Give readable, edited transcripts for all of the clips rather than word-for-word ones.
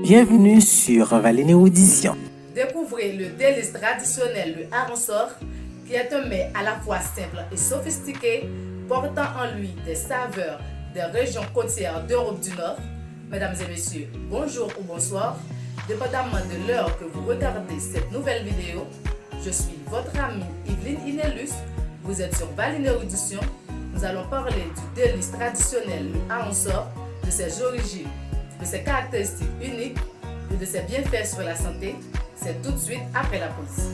Bienvenue sur Valine Audition. Découvrez le délice traditionnel, le hareng-sor, qui est un mets à la fois simple et sophistiqué, portant en lui des saveurs des régions côtières d'Europe du Nord. Mesdames et messieurs, bonjour ou bonsoir, dépendamment de l'heure que vous regardez cette nouvelle vidéo. Je suis votre amie Yveline Inellus, vous êtes sur Valine Audition. Nous allons parler du délice traditionnel, le hareng-sor, de ses origines, de ses caractéristiques uniques et de ses bienfaits sur la santé. C'est tout de suite après la pause.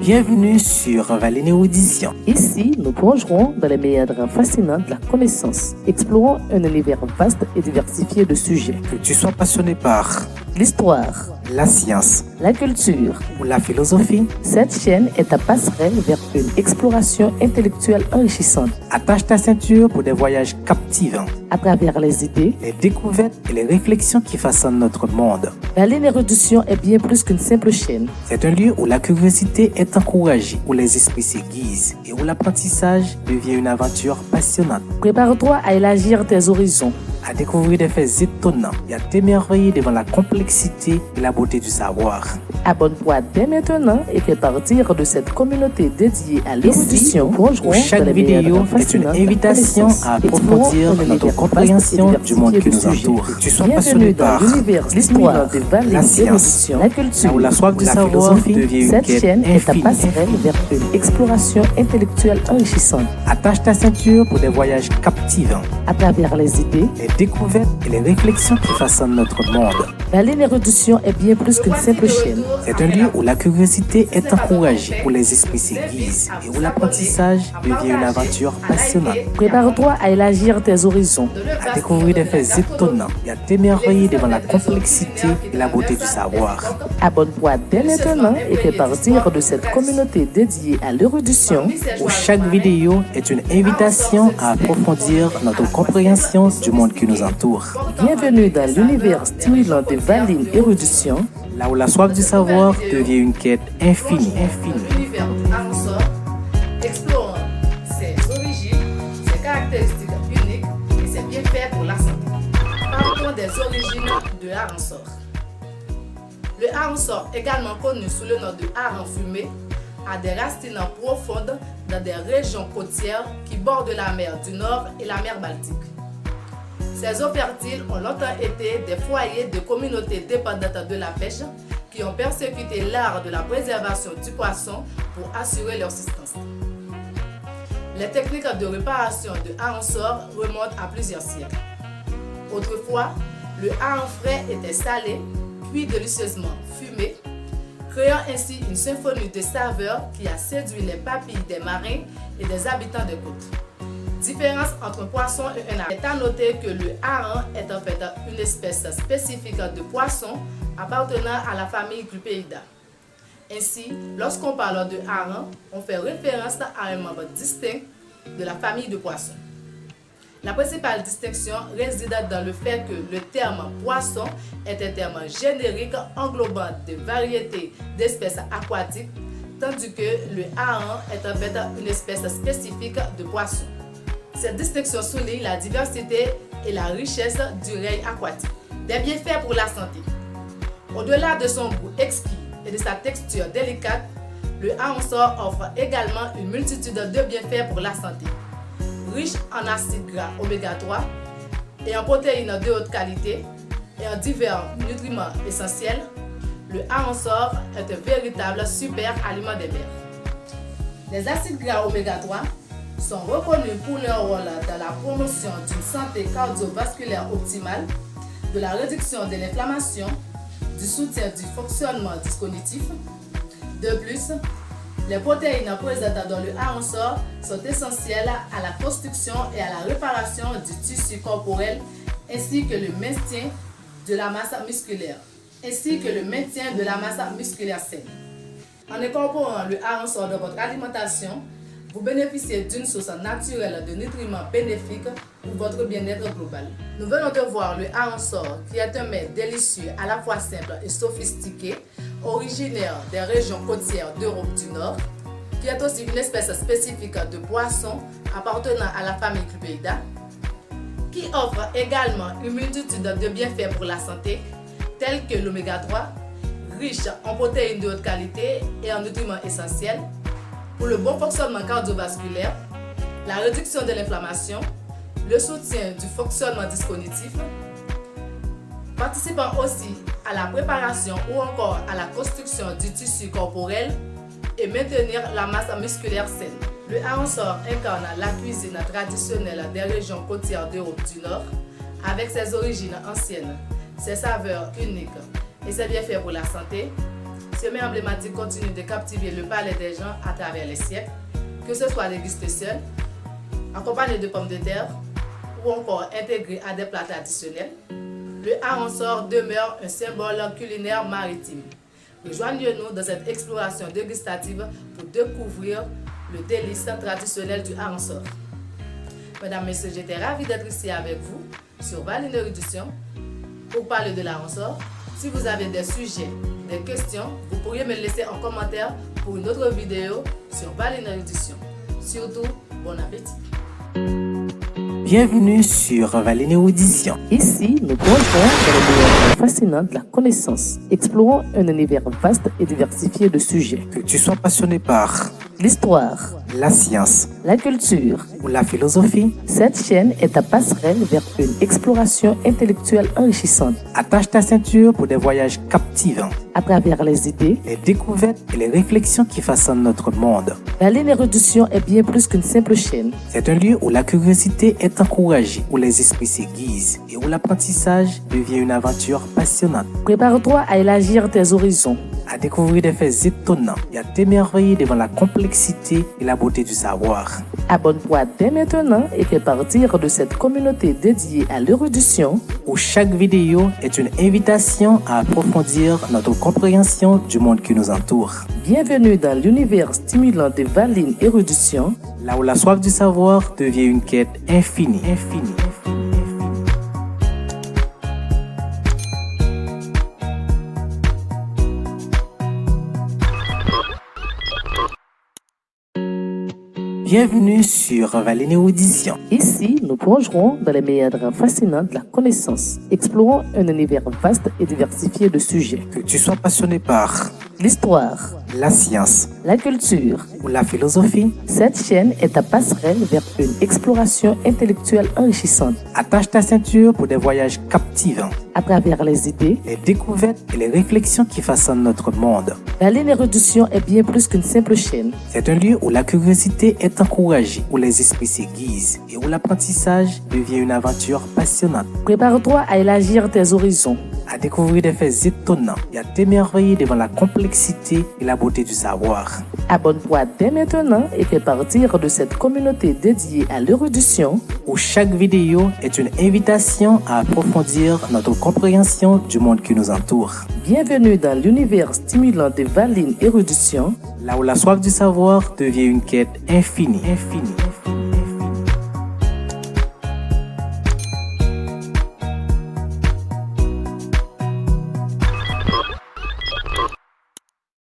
Bienvenue sur Valine Audition. Ici, nous plongerons dans les méandres fascinants de la connaissance. Explorons un univers vaste et diversifié de sujets. Que tu sois passionné par L'histoire, la science la culture. ou la philosophie, Cette chaîne est ta passerelle vers une exploration intellectuelle enrichissante attache ta ceinture pour des voyages captivants, à travers les idées. les découvertes et les réflexions qui façonnent notre monde. Valine Audition est bien plus qu'une simple chaîne. C'est un lieu où la curiosité est encouragée, où les esprits s'aiguisent et où l'apprentissage devient une aventure passionnante. Prépare-toi à élargir tes horizons. À découvrir des faits étonnants et à t'émerveiller devant la complexité et la beauté du savoir. Abonne-toi dès maintenant et fais partir de cette communauté dédiée à l'érudition. Où chaque vidéo est une invitation à approfondir notre compréhension du monde qui nous entoure. Que tu sois passionné par l'histoire, la science, la culture, là où la soif du la savoir philosophie. devient une Cette quête chaîne est ta infinie. passerelle vers une exploration intellectuelle enrichissante Attache ta ceinture pour des voyages captivants, à travers les idées. les découvertes et les réflexions qui façonnent notre monde. Valine Audition est bien plus qu'une simple chaîne. C'est un lieu où la curiosité est encouragée, où les esprits s'aiguisent et où l'apprentissage devient une aventure passionnante. Prépare-toi à élargir tes horizons. À découvrir des faits étonnants et à t'émerveiller devant la complexité et la beauté du savoir. Abonne-toi dès maintenant et fais partir de cette communauté dédiée à l'érudition. Où chaque vidéo est une invitation à approfondir notre compréhension du monde qui nous entoure. Bienvenue dans l'univers stimulant de Valine Audition. Là où la soif du savoir devient une quête infinie. L'univers du hareng-sor, explorant ses origines, ses caractéristiques uniques et ses bienfaits pour la santé. Parlons des origines de hareng-sor. Le hareng-sor, également connu sous le nom de hareng fumé, a des racines profondes dans des régions côtières qui bordent la mer du Nord et la mer Baltique. Ces eaux fertiles ont longtemps été des foyers de communautés dépendantes de la pêche qui ont persécuté l'art de la préservation du poisson pour assurer leur subsistance. Les techniques de réparation de hareng-sor remontent à plusieurs siècles. Autrefois, le hareng frais était salé, puis délicieusement fumé, créant ainsi une symphonie de saveurs qui a séduit les papilles des marins et des habitants des côtes. Différence entre un poisson et un hareng. Il est à noter que le hareng est en fait une espèce spécifique de poisson appartenant à la famille Clupeidae. Ainsi, lorsqu'on parle de hareng, on fait référence à un membre distinct de la famille de poissons. La principale distinction réside dans le fait que le terme poisson est un terme générique englobant des variétés d'espèces aquatiques, tandis que le hareng est en fait une espèce spécifique de poisson. Cette distinction souligne la diversité et la richesse du règne aquatique. Des bienfaits pour la santé. Au-delà de son goût exquis et de sa texture délicate, le hareng-sor offre également une multitude de bienfaits pour la santé. Riche en acides gras oméga 3 et en protéines de haute qualité et en divers nutriments essentiels, le hareng-sor est un véritable super aliment des mers. Les acides gras oméga 3 sont reconnus pour leur rôle dans la promotion d'une santé cardiovasculaire optimale, de la réduction de l'inflammation, du soutien du fonctionnement cognitif. De plus, les protéines présentes dans le hareng-sor sont essentielles à la construction et à la réparation du tissu corporel ainsi que le maintien de la masse musculaire, saine. En incorporant le hareng-sor dans votre alimentation, vous bénéficiez d'une source naturelle de nutriments bénéfiques pour votre bien-être global. Nous venons de voir le hareng-sor qui est un mets délicieux à la fois simple et sophistiqué, originaire des régions côtières d'Europe du Nord, qui est aussi une espèce spécifique de poisson appartenant à la famille Clupeidae, qui offre également une multitude de bienfaits pour la santé, tels que l'oméga 3, riche en protéines de haute qualité et en nutriments essentiels, pour le bon fonctionnement cardiovasculaire, la réduction de l'inflammation, le soutien du fonctionnement discognitif, participant aussi à la préparation ou encore à la construction du tissu corporel et maintenir la masse musculaire saine. Le hareng-sor incarne la cuisine traditionnelle des régions côtières d'Europe du Nord avec ses origines anciennes, ses saveurs uniques et ses bienfaits pour la santé. Ce mets emblématique continue de captiver le palais des gens à travers les siècles, que ce soit dégusté seul, accompagné de pommes de terre ou encore intégré à des plats traditionnels. Le hareng-sor demeure un symbole culinaire maritime. Rejoignez-nous dans cette exploration dégustative pour découvrir le délice traditionnel du hareng-sor. Mesdames, Messieurs, j'étais ravie d'être ici avec vous sur Valine Érudition pour parler de hareng-sor. Si vous avez des sujets, des questions, vous pourriez me laisser en commentaire pour une autre vidéo sur Valine Érudition. Surtout, bon appétit! Bienvenue sur Valine Érudition. Ici, nous plongerons dans les meilleurs fascinants de la connaissance. Explorons un univers vaste et diversifié de sujets. Que tu sois passionné par l'histoire, la science, la culture ou la philosophie, cette chaîne est ta passerelle vers une exploration intellectuelle enrichissante. Attache ta ceinture pour des voyages captivants. À travers les idées, les découvertes et les réflexions qui façonnent notre monde. Valine Érudition est bien plus qu'une simple chaîne. C'est un lieu où la curiosité est encouragée, où les esprits s'aiguisent et où l'apprentissage devient une aventure passionnante. Prépare-toi à élargir tes horizons, à découvrir des faits étonnants et à t'émerveiller devant la complexité et la beauté du savoir. Abonne-toi dès maintenant et fais partir de cette communauté dédiée à l'érudition, où chaque vidéo est une invitation à approfondir notre compréhension du monde qui nous entoure. Bienvenue dans l'univers stimulant de Valine Érudition, là où la soif du savoir devient une quête infinie. Bienvenue sur Valine Érudition. Ici, nous plongerons dans les méandres fascinants de la connaissance. Explorons un univers vaste et diversifié de sujets. Que tu sois passionné par l'histoire, la science, la culture ou la philosophie, cette chaîne est ta passerelle vers une exploration intellectuelle enrichissante. Attache ta ceinture pour des voyages captivants. À travers les idées, les découvertes et les réflexions qui façonnent notre monde. Valine Érudition est bien plus qu'une simple chaîne. C'est un lieu où la curiosité est encouragée, où les esprits s'aiguisent et où l'apprentissage devient une aventure passionnante. Prépare-toi à élargir tes horizons, à découvrir des faits étonnants et à t'émerveiller devant la complexité et la beauté du savoir. Abonne-toi dès maintenant et fais partir de cette communauté dédiée à l'érudition, où chaque vidéo est une invitation à approfondir notre compréhension du monde qui nous entoure. Bienvenue dans l'univers stimulant de Valine Érudition, là où la soif du savoir devient une quête infinie.